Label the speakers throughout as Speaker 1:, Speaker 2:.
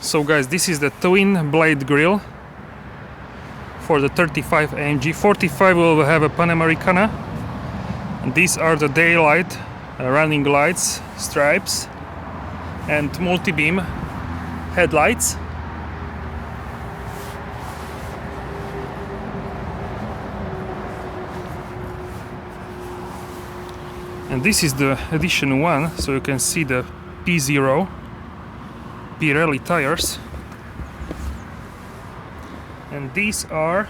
Speaker 1: So guys, this is the twin blade grille for the 35 AMG. 45 will have a Panamericana, and these are the daylight running lights, stripes, and multi-beam headlights. And this is the edition 1, so you can see the P0 Pirelli tires, and these are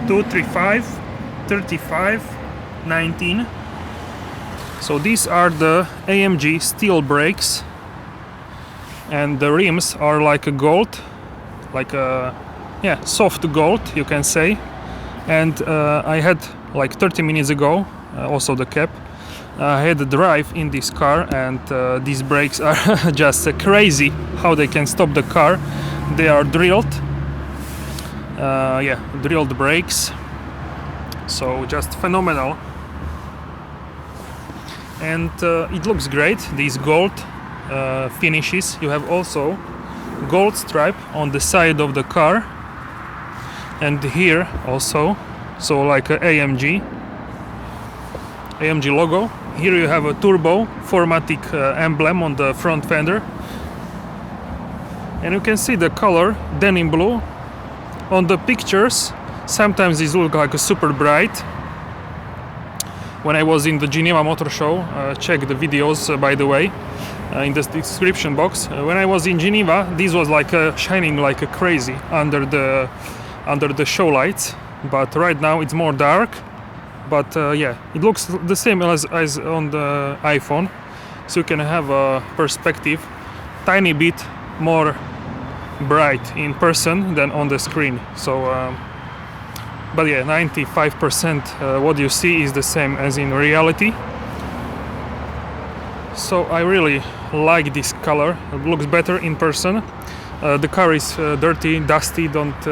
Speaker 1: 235, 35, 19. So these are the AMG steel brakes, and the rims are like a gold, like a soft gold, you can say. And I had like 30 minutes ago, also the cap, I had a drive in this car, and these brakes are just crazy how they can stop the car. They are drilled, drilled brakes, so just phenomenal. And it looks great, these gold finishes. You have also gold stripe on the side of the car, and here also, so like a AMG logo. Here you have a turbo 4MATIC emblem on the front fender, and you can see the color denim blue. On the pictures sometimes these look like a super bright. When I was in the Geneva Motor Show, check the videos by the way in the description box. When I was in Geneva, this was like shining like a crazy under the show lights, but right now it's more dark. But it looks the same as on the iPhone, so you can have a perspective tiny bit more bright in person than on the screen. So but yeah, 95% what you see is the same as in reality. So I really like this color. It looks better in person. The car is dirty, dusty. Don't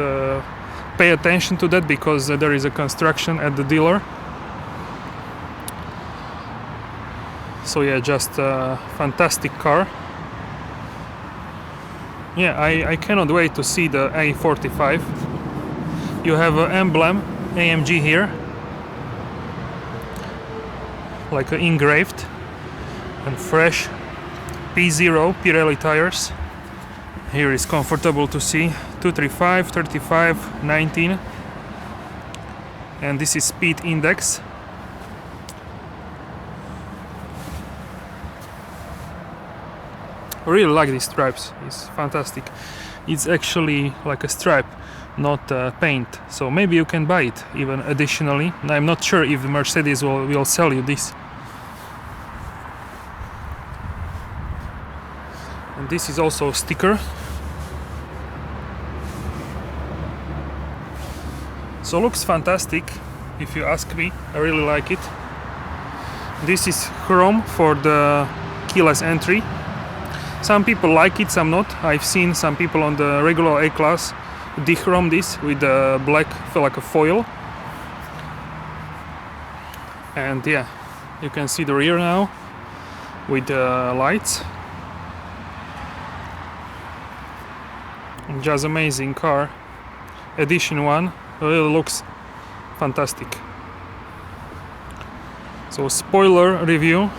Speaker 1: pay attention to that because there is a construction at the dealer. So yeah, just a fantastic car. Yeah, I cannot wait to see the A45. You have an emblem AMG here, like engraved, and fresh P0 Pirelli tires. Here is comfortable to see 235, 35, 19, and this is speed index. I really like these stripes, it's fantastic. It's actually like a stripe, not paint, so maybe you can buy it even additionally. I'm not sure if Mercedes will sell you this. And this is also a sticker. So looks fantastic if you ask me. I really like it. This is chrome for the keyless entry. Some people like it, some not. I've seen some people on the regular A-Class dechrome this with the black, like a foil. And yeah, you can see the rear now with the lights. Just amazing car. Edition 1 really looks fantastic. So spoiler review.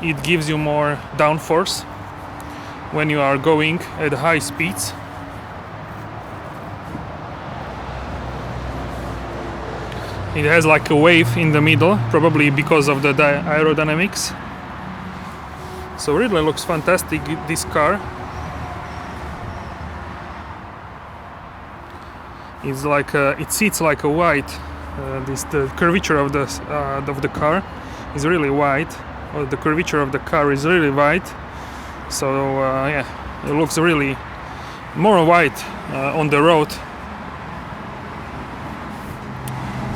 Speaker 1: It gives you more downforce when you are going at high speeds. It has like a wave in the middle, probably because of the aerodynamics. So really looks fantastic, this car. It's like it sits like a white. The curvature of the car is really wide. Well, the curvature of the car is really wide. So yeah, it looks really more white on the road.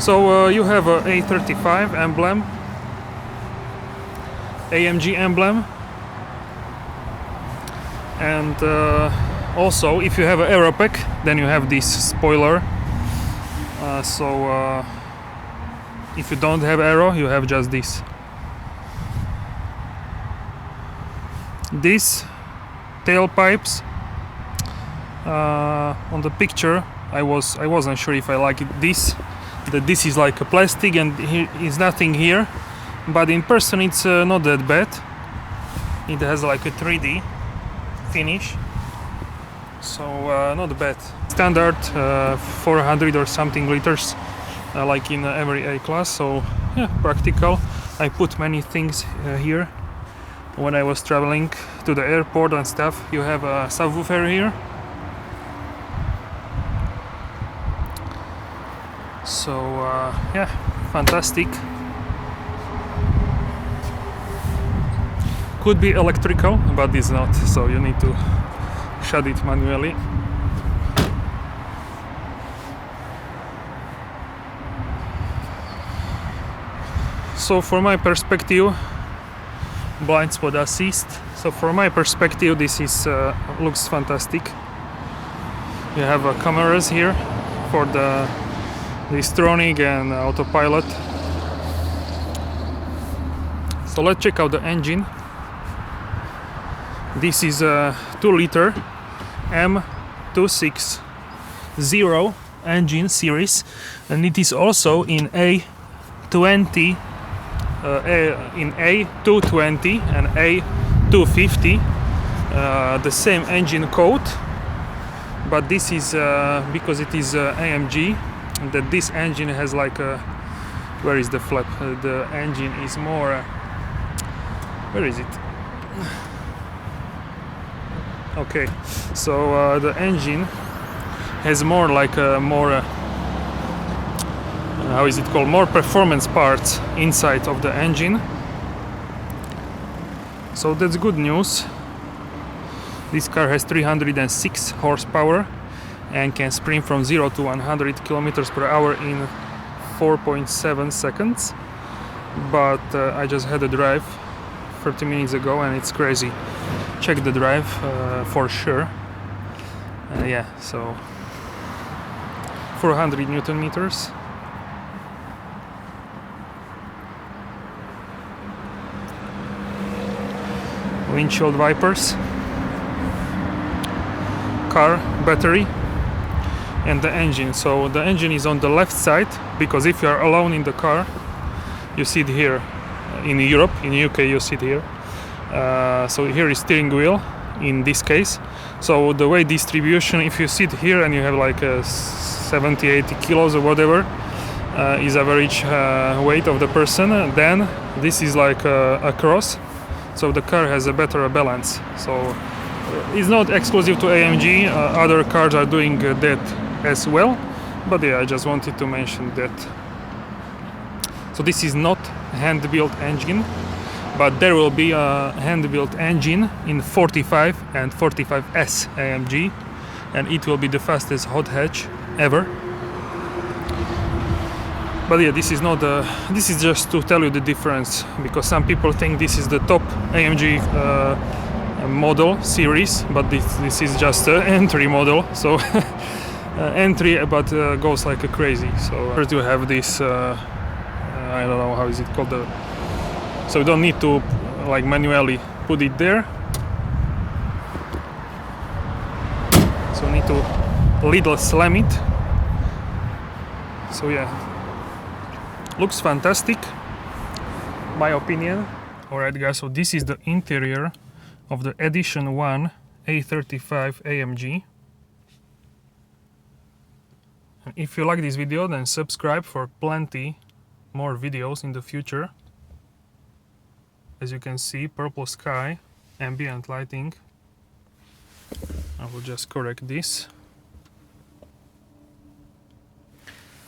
Speaker 1: So you have a A35 emblem, AMG emblem, and also if you have an aero pack, then you have this spoiler. If you don't have aero, you have just this. These tailpipes on the picture, I wasn't sure if I like it. That this is like a plastic and here is nothing here, but in person it's not that bad. It has like a 3D finish, so not bad. Standard 400 or something liters, like in every A class, so yeah, practical. I put many things here when I was traveling to the airport and stuff. You have a subwoofer here, so yeah, fantastic. Could be electrical, but it's not, so you need to shut it manually. So from my perspective, blind spot assist. So from my perspective, this is looks fantastic. You have cameras here for the Distronic and autopilot. So let's check out the engine. This is a 2-liter M260 engine series, and it is also in A220 and A250, the same engine code, but this is because it is AMG, that this engine has like a, where is the flap? The engine is more where is it? Okay, so the engine has more like a how is it called, more performance parts inside of the engine, so that's good news. This car has 306 horsepower and can sprint from 0 to 100 km per hour in 4.7 seconds, but I just had a drive 30 minutes ago and it's crazy. Check the drive for sure. Yeah, so 400 Newton meters. Windshield wipers, car battery, and the engine. So the engine is on the left side, because if you are alone in the car, you see it here. In Europe, in UK, you see it here. So here is steering wheel in this case. So the weight distribution, if you sit here and you have like 70-80 kilos or whatever, is average weight of the person, then this is like across. So the car has a better balance. So it's not exclusive to AMG, other cars are doing that as well, but yeah, I just wanted to mention that. So this is not hand-built engine, but there will be a hand-built engine in 45 and 45S AMG, and it will be the fastest hot hatch ever. But yeah, this is not this is just to tell you the difference, because some people think this is the top AMG model series, but this is just an entry model, so entry, but goes like a crazy. So first you have this I don't know how is it called, so you don't need to like manually put it there, so you need to little slam it. So yeah, looks fantastic, my opinion. Alright guys, so this is the interior of the Edition 1 A35 AMG. And if you like this video, then subscribe for plenty more videos in the future. As you can see, purple sky, ambient lighting. I will just correct this.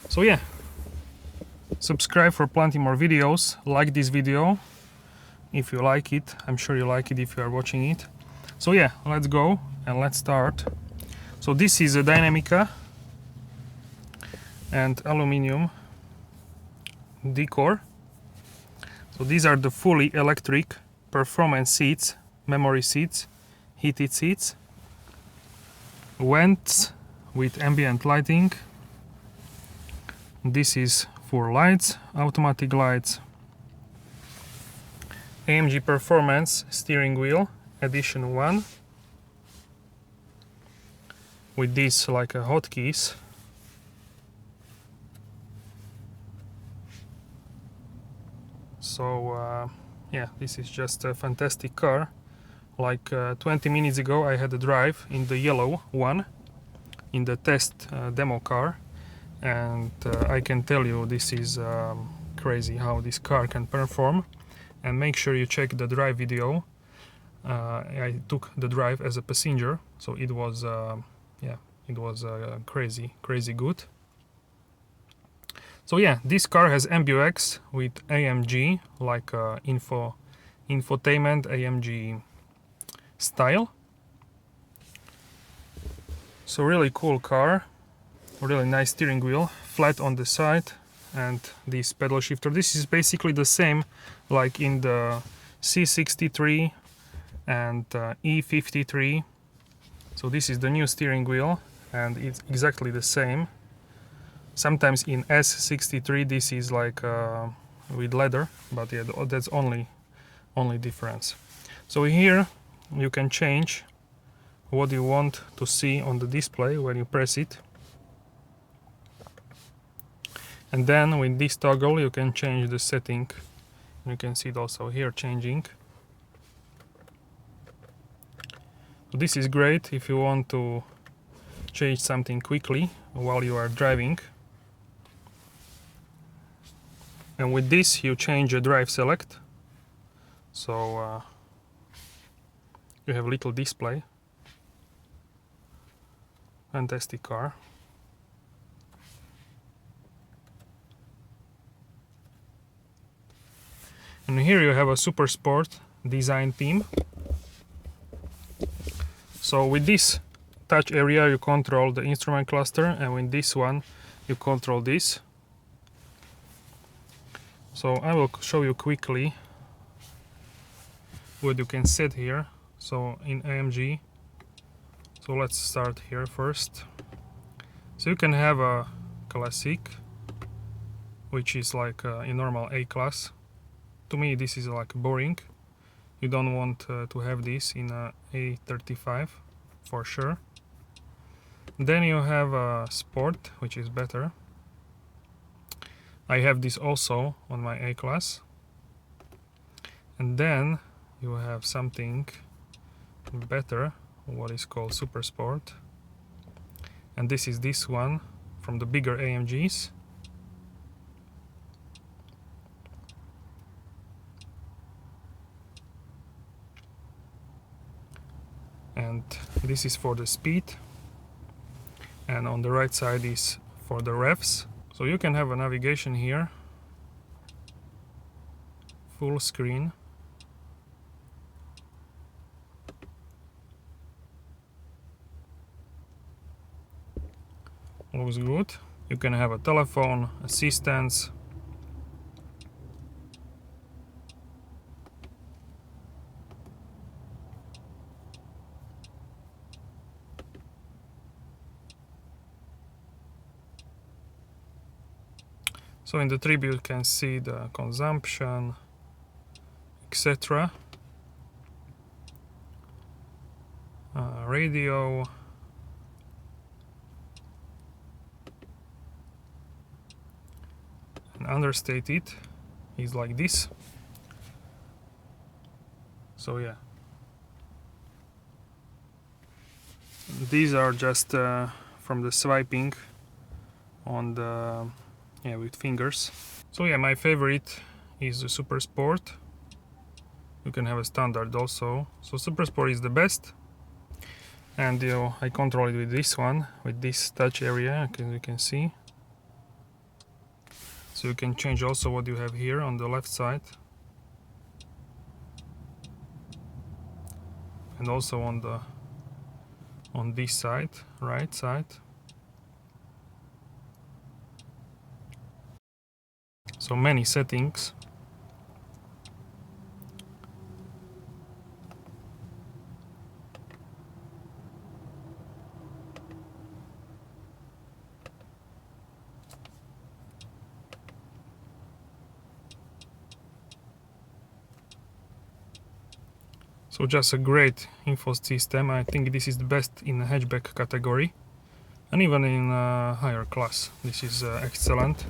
Speaker 1: So yeah, subscribe for plenty more videos. Like this video if you like it. I'm sure you like it if you are watching it. So yeah, let's go and let's start. So this is a Dynamica and aluminium decor. So these are the fully electric performance seats, memory seats, heated seats, vents with ambient lighting. This is 4 lights, automatic lights, AMG Performance steering wheel edition 1 with these like hotkeys. So yeah, this is just a fantastic car. Like 20 minutes ago I had a drive in the yellow one in the test demo car, and I can tell you this is crazy how this car can perform. And make sure you check the drive video. I took the drive as a passenger, so it was yeah, it was crazy good. So yeah, this car has MBUX with AMG, like Infotainment AMG style. So really cool car, really nice steering wheel, flat on the side, and this pedal shifter. This is basically the same like in the C63 and E53. So this is the new steering wheel and it's exactly the same. Sometimes in S63 this is like with leather, but yeah, that's only difference. So here you can change what you want to see on the display when you press it. And then with this toggle you can change the setting. You can see it also here changing. So this is great if you want to change something quickly while you are driving. And with this you change the drive select. So you have a little display. Fantastic car. And here you have a Super Sport design theme. So with this touch area you control the instrument cluster, and with this one you control this. So I will show you quickly what you can set here. So in AMG, so let's start here first. So you can have a classic, which is like in normal A class. To me this is like boring. You don't want to have this in a A35 for sure. Then you have a sport, which is better. I have this also on my A class. And then you have something better, what is called Super Sport. And this is this one from the bigger AMGs. And this is for the speed, and on the right side is for the revs. So you can have a navigation here, full screen. Looks good. You can have a telephone assistance. So in the tribute you can see the consumption, etc. Radio. And understated is like this. So yeah. These are just from the swiping on the with fingers. So yeah, my favorite is the Super Sport. You can have a standard also. So Super Sport is the best, and I control it with this one, with this touch area, you can see. So you can change also what you have here on the left side, and also on this side, right side. So many settings. So just a great info system. I think this is the best in the hatchback category, and even in higher class this is excellent.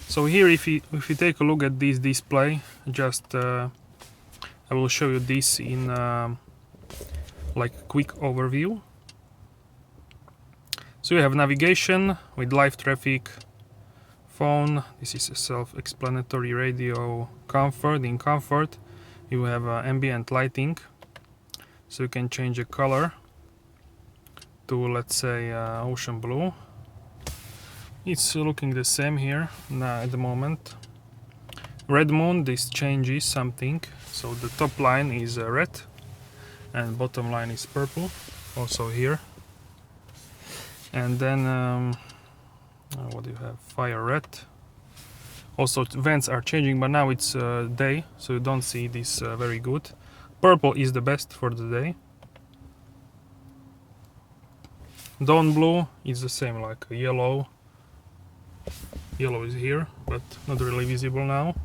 Speaker 1: So here, if you take a look at this display, just I will show you this in like quick overview. So you have navigation with live traffic, phone, this is a self-explanatory, radio, comfort. In comfort you have ambient lighting, so you can change the color to, let's say, ocean blue. It's looking the same here now at the moment. Red moon, this changes something, so the top line is red and bottom line is purple, also here. And then what do you have? Fire red. Also vents are changing, but now it's day, so you don't see this very good. Purple is the best for the day. Dawn blue is the same, like yellow. Yellow is here, but not really visible now.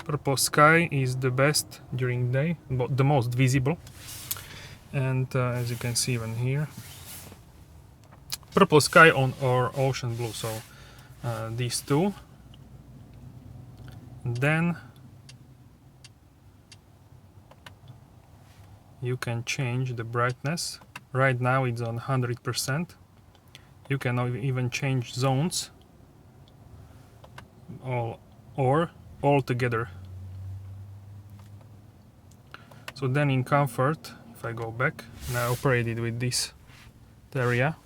Speaker 1: Purple sky is the best during day, but the most visible. And as you can see even here, purple sky or ocean blue, so these two. And then you can change the brightness. Right now it's on 100%. You can even change zones or all together. So then in comfort, if I go back, and I operated with this area.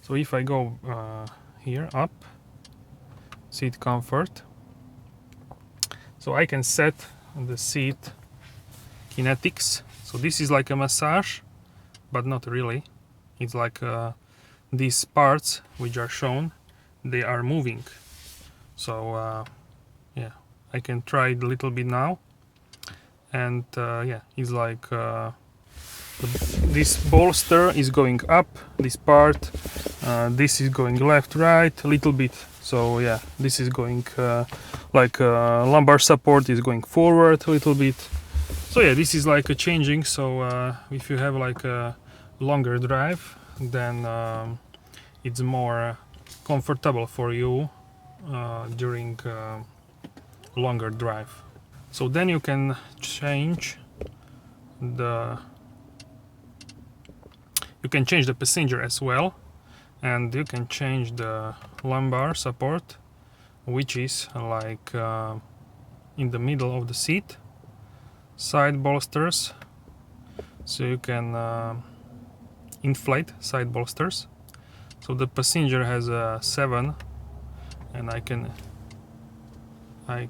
Speaker 1: So if I go here up, seat comfort, so I can set the seat kinetics. So this is like a massage, but not really. It's like these parts which are shown, they are moving. So yeah, I can try it a little bit now. And yeah, it's like this bolster is going up, this part, this is going left, right, a little bit. So yeah, this is going like lumbar support is going forward a little bit. So yeah, this is like a changing. So if you have like a longer drive, then it's more comfortable for you during longer drive. So then you can change the passenger as well, and you can change the lumbar support, which is like in the middle of the seat. Side bolsters, so you can inflate side bolsters. So the passenger has a 7, and I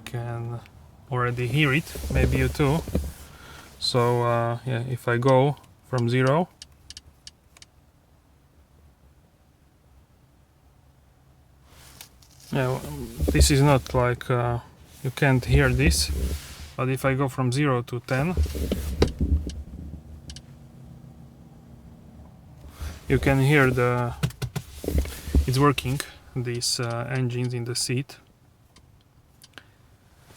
Speaker 1: can already hear it, maybe you too. So yeah, if I go from 0, yeah, this is not like you can't hear this, but if I go from 0 to 10, you can hear it's working, these engines in the seat.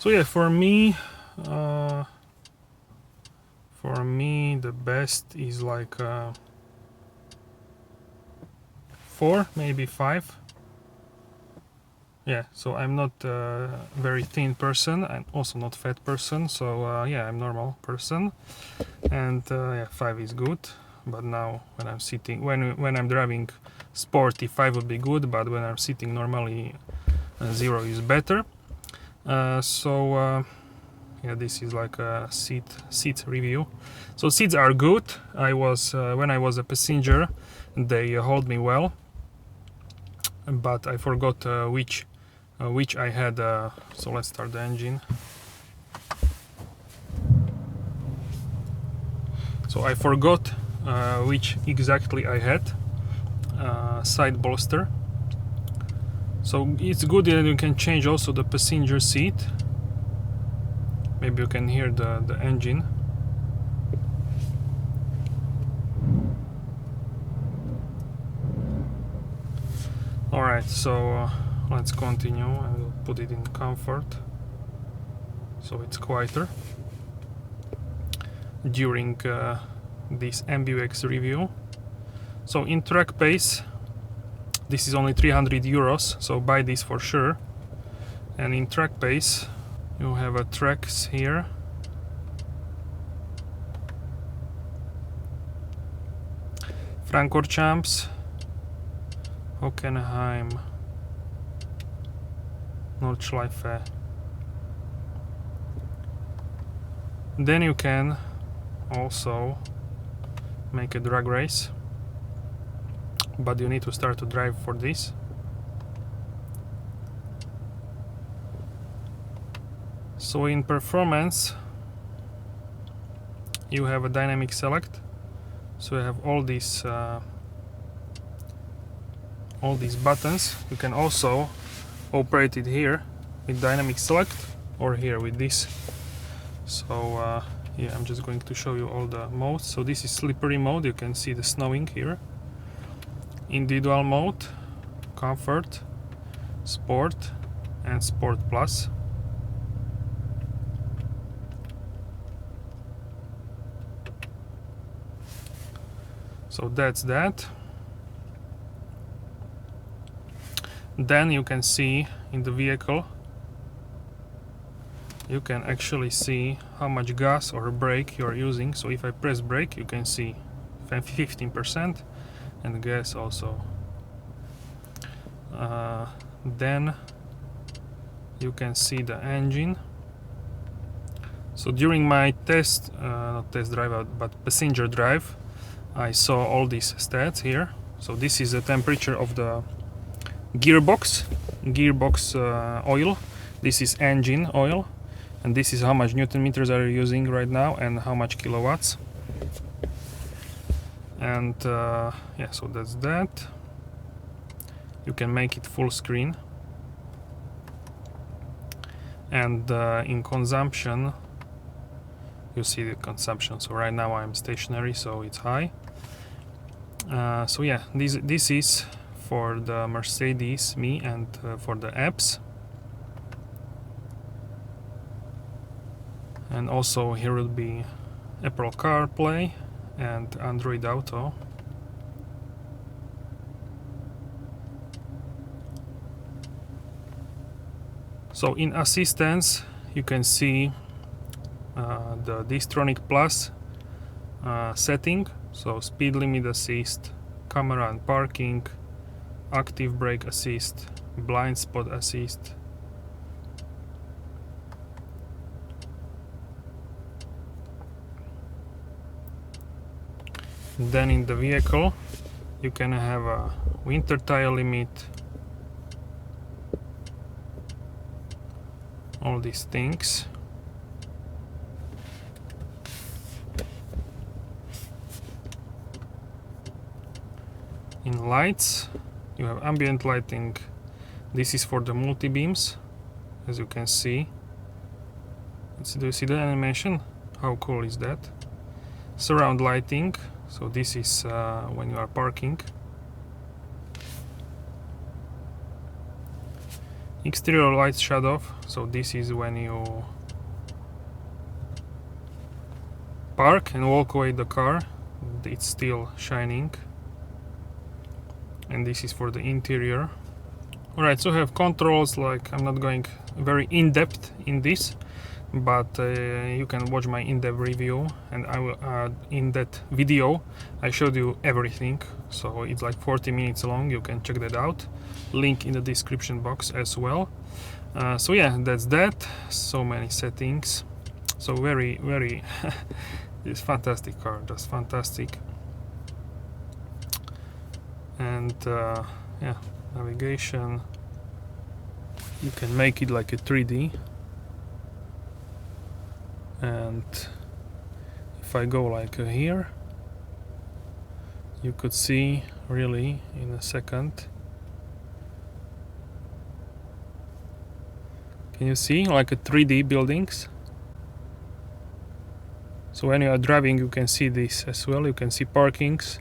Speaker 1: So yeah, for me the best is like 4, maybe 5. Yeah, so I'm not a very thin person, I'm also not fat person, so yeah, I'm normal person, and yeah, 5 is good. But now when I'm sitting, when I'm driving sporty, 5 would be good, but when I'm sitting normally, 0 is better. So yeah, this is like a seat review. So seats are good. When I was a passenger, they hold me well, but I forgot which I had. So let's start the engine. So I forgot which exactly I had side bolster. So it's good that you can change also the passenger seat. Maybe you can hear the engine. Alright, so let's continue. I will put it in comfort. so it's quieter during this MBUX review. So in track pace, this is only 300 euros, so buy this for sure. And in track pace, you have a tracks here. Francorchamps, Hockenheim, Nordschleife. Then you can also make a drag race, but you need to start to drive for this. So in performance, you have a dynamic select. So you have all these buttons. You can also operate it here with dynamic select or here with this. So yeah, I'm just going to show you all the modes. So this is slippery mode. You can see the snowing here. Individual mode, comfort, sport, and sport plus. So that's that. Then you can see in the vehicle, you can actually see how much gas or brake you are using. So if I press brake, you can see 15% and gas also. Then you can see the engine. So during my test, not test drive, but passenger drive, I saw all these stats here. So this is the temperature of the gearbox oil. This is engine oil, and this is how much Newton meters are you using right now and how much kilowatts. And yeah, so that's that. You can make it full screen. And in consumption, you see the consumption. So right now I'm stationary, so it's high. So yeah, this is for the Mercedes Me and for the apps. And also here will be Apple CarPlay and Android Auto. So in assistance, you can see the Distronic Plus setting. So speed limit assist, camera and parking, active brake assist, blind spot assist. Then in the vehicle, you can have a winter tire limit, all these things. In lights, you have ambient lighting. This is for the multi-beams, as you can see. Do you see the animation? How cool is that? Surround lighting. So this is when you are parking. Exterior lights shut off. So this is when you park and walk away the car. It's still shining. And this is for the interior. Alright, so I have controls, like I'm not going very in-depth in this, but you can watch my in-depth review, and I will add in that video I showed you everything, so it's like 40 minutes long. You can check that out, link in the description box as well. So yeah, that's that. So many settings, so very it's fantastic car, just fantastic. And yeah, navigation, you can make it like a 3D. And if I go like here, you could see really in a second. Can you see like a 3D buildings? So when you are driving, you can see this as well. You can see parkings,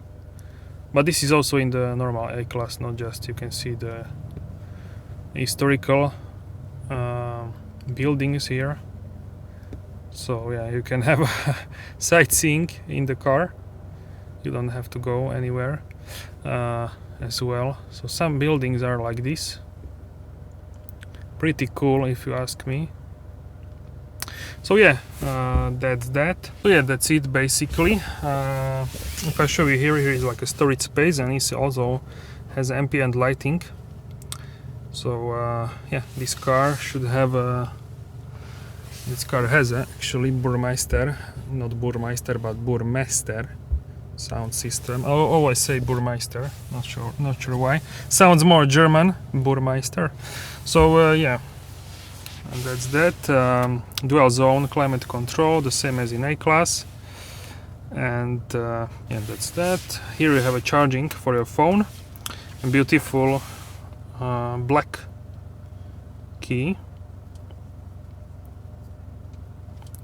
Speaker 1: but this is also in the normal A class, not just. You can see the historical buildings here. So yeah, you can have sightseeing in the car. You don't have to go anywhere as well. So some buildings are like this. Pretty cool if you ask me. So yeah, that's that. So yeah, that's it basically. If I show you here is like a storage space, and it also has ambient lighting. So yeah, this car should have a... This car has actually Burmeister, not Burmeister but Burmester sound system. I always say Burmeister, not sure why. Sounds more German, Burmeister. So yeah, and that's that. Dual zone climate control, the same as in A-Class. And yeah, that's that. Here you have a charging for your phone. A beautiful black key.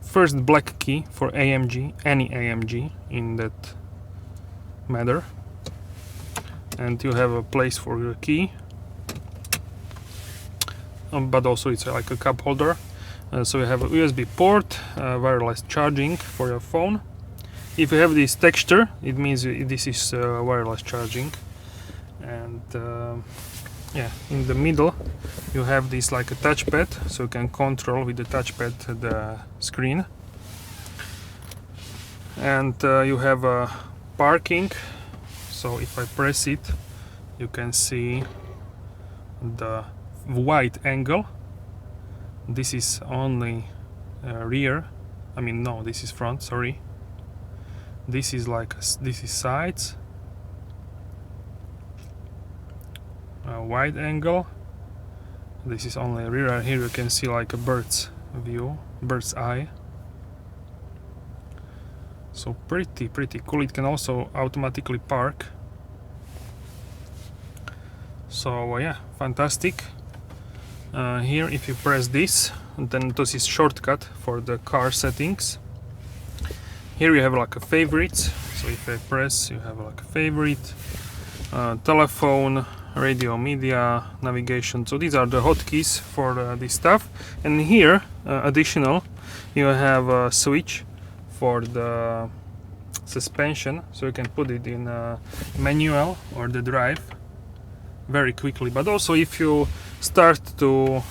Speaker 1: First black key for AMG, any AMG in that matter. And you have a place for your key. But also it's like a cup holder. So you have a USB port, wireless charging for your phone. If you have this texture, it means this is wireless charging. And yeah, in the middle you have this like a touchpad, so you can control with the touchpad the screen. And you have a parking, so if I press it you can see the wide angle. This is only rear, I mean no, this is front, sorry. This is like, this is sides. Wide angle. This is only rear. Here you can see like a bird's view, bird's eye. So pretty cool. It can also automatically park. So yeah, fantastic. Here if you press this, then this is shortcut for the car settings. Here you have like a favorites. So if I press, you have like a favorite, telephone, radio, media, navigation. So these are the hotkeys for this stuff. And here additional you have a switch for the suspension, so you can put it in manual or the drive very quickly. But also if you start to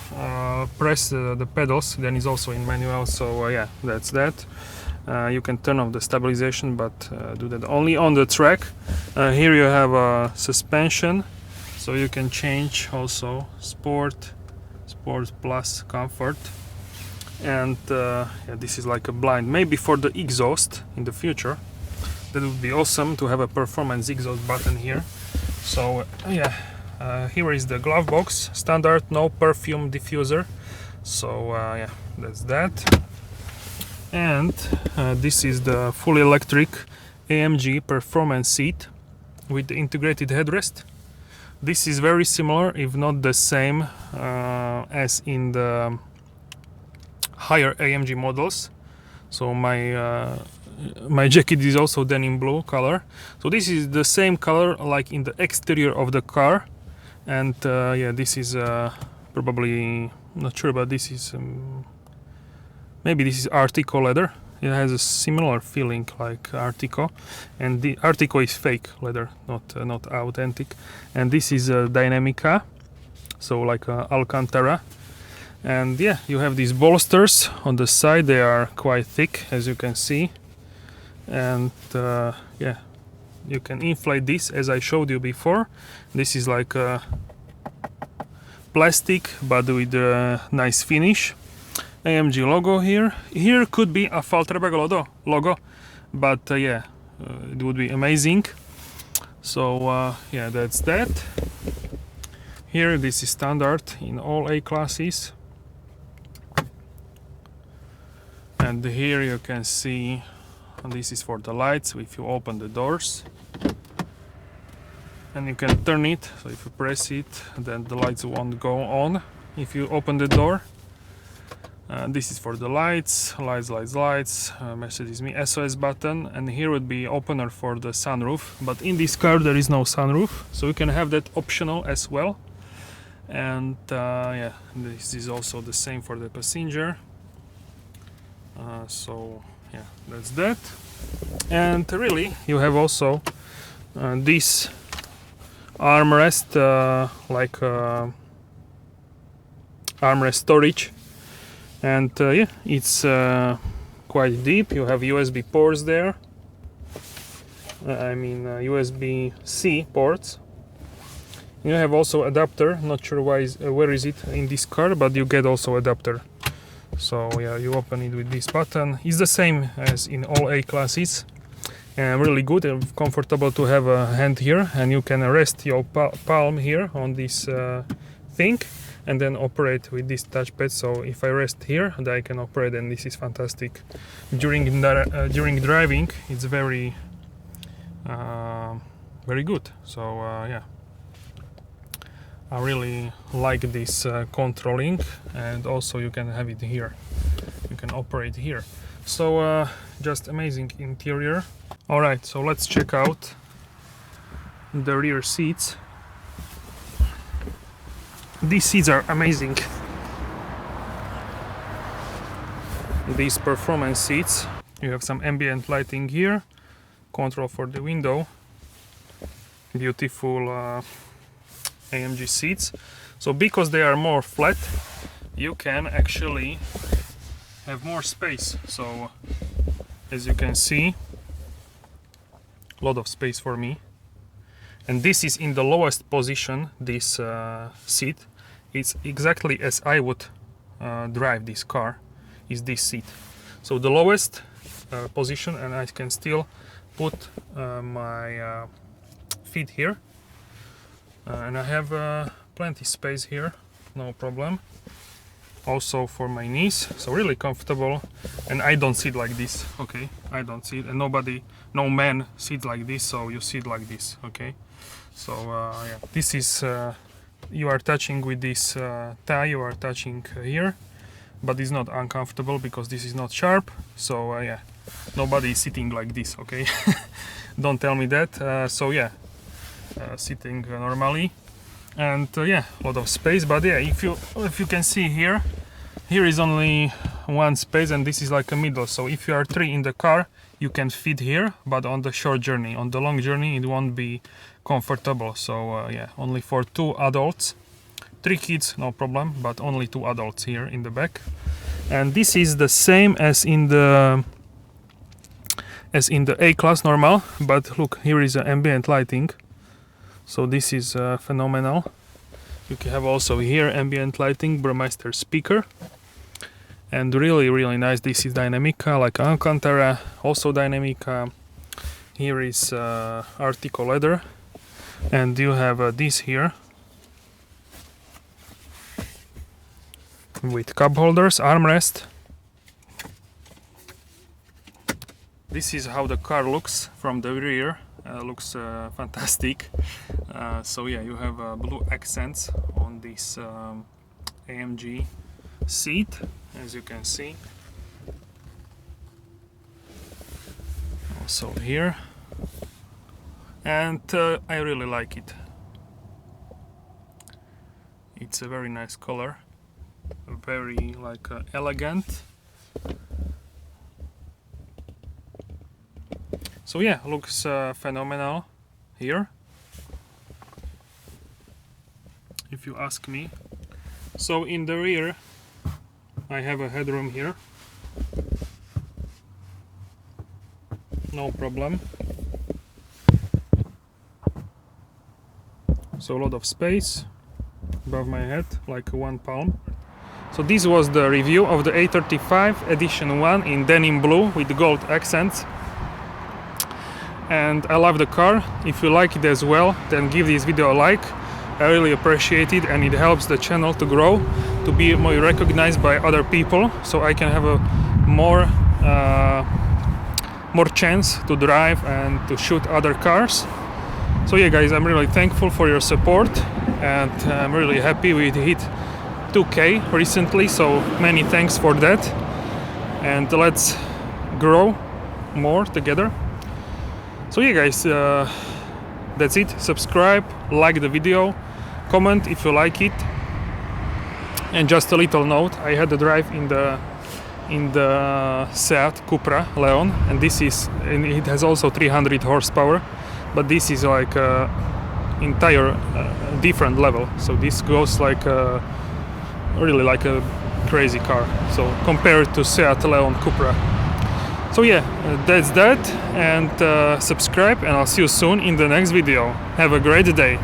Speaker 1: press the pedals, then it's also in manual. So yeah, that's that. You can turn off the stabilization, but do that only on the track. Here you have a suspension, so you can change also sport plus, comfort. And yeah, this is like a blind, maybe for the exhaust in the future. That would be awesome to have a performance exhaust button here. So yeah, here is the glove box, standard, no perfume diffuser. So yeah, that's that. And this is the fully electric AMG performance seat with the integrated headrest. This is very similar, if not the same, as in the higher AMG models. So my jacket is also denim blue color. So this is the same color like in the exterior of the car. And yeah, this is probably, not sure, but this is maybe this is Artico leather. It has a similar feeling like Artico, and the Artico is fake leather, not authentic. And this is Dynamica, so like Alcantara. And yeah, you have these bolsters on the side. They are quite thick, as you can see. And yeah, you can inflate this as I showed you before. This is like plastic, but with a nice finish. AMG logo here. Here could be a Falterbag logo, but yeah, it would be amazing. So yeah, that's that. Here this is standard in all A classes. And here you can see, this is for the lights. If you open the doors, and you can turn it, so if you press it, then the lights won't go on if you open the door. This is for the lights, Mercedes-AMG SOS button, and here would be opener for the sunroof, but in this car there is no sunroof, so you can have that optional as well. And yeah, this is also the same for the passenger. So yeah, that's that. And really you have also this armrest, like armrest storage, and yeah, it's quite deep. You have USB ports there, I mean USB-C ports. You have also adapter, not sure where is it in this car, but you get also adapter. So yeah, you open it with this button. It's the same as in all A classes, and really good and comfortable to have a hand here, and you can rest your palm here on this thing and then operate with this touchpad. So if I rest here, then I can operate, and this is fantastic. During driving, it's very good. So yeah, I really like this controlling, and also you can have it here. You can operate here. So just amazing interior. All right, so let's check out the rear seats. These seats are amazing. These performance seats. You have some ambient lighting here, control for the window, beautiful AMG seats. So because they are more flat, you can actually have more space. So as you can see, a lot of space for me. And this is in the lowest position, this seat. It's exactly as I would drive this car, is this seat. So the lowest position, and I can still put my feet here. And I have plenty space here, no problem. Also for my knees, so really comfortable. And I don't sit like this, okay? I don't sit, and no man sit like this, so you sit like this, okay? So yeah, this is, you are touching with this thigh, you are touching here, but it's not uncomfortable because this is not sharp. So yeah, nobody is sitting like this, okay? Don't tell me that. So yeah, sitting normally, and yeah, a lot of space. But yeah, if you can see here is only one space, and this is like a middle. So if you are 3 in the car, you can fit here, but on the short journey, on the long journey, it won't be comfortable. So yeah, only for 2 adults. 3 kids, no problem, but only 2 adults here in the back. And this is the same as in the A-Class normal, but look, here is ambient lighting. So this is phenomenal. You can have also here ambient lighting, Burmeister speaker, and really nice. This is Dynamica, like Alcantara, also Dynamica. Here is Artico leather, and you have this here with cup holders, armrest. This is how the car looks from the rear. Looks fantastic. So yeah, you have blue accents on this AMG seat, as you can see. Also here, and I really like it. It's a very nice color, very like elegant. So yeah, looks phenomenal here, if you ask me. So in the rear, I have a headroom here, no problem. So a lot of space above my head, like 1 palm. So this was the review of the A35 Edition 1 in denim blue with gold accents. And I love the car. If you like it as well, then give this video a like. I really appreciate it, and it helps the channel to grow, to be more recognized by other people, so I can have a more chance to drive and to shoot other cars. So yeah guys, I'm really thankful for your support, and I'm really happy we hit 2K recently, so many thanks for that, and let's grow more together. So yeah guys, that's it. Subscribe, like the video, comment if you like it. And just a little note, I had a drive in the in the Seat Cupra Leon, and it has also 300 horsepower, but this is like entire different level. So this goes like really like a crazy car. So compared to Seat Leon Cupra. So yeah, that's that, and subscribe, and I'll see you soon in the next video. Have a great day.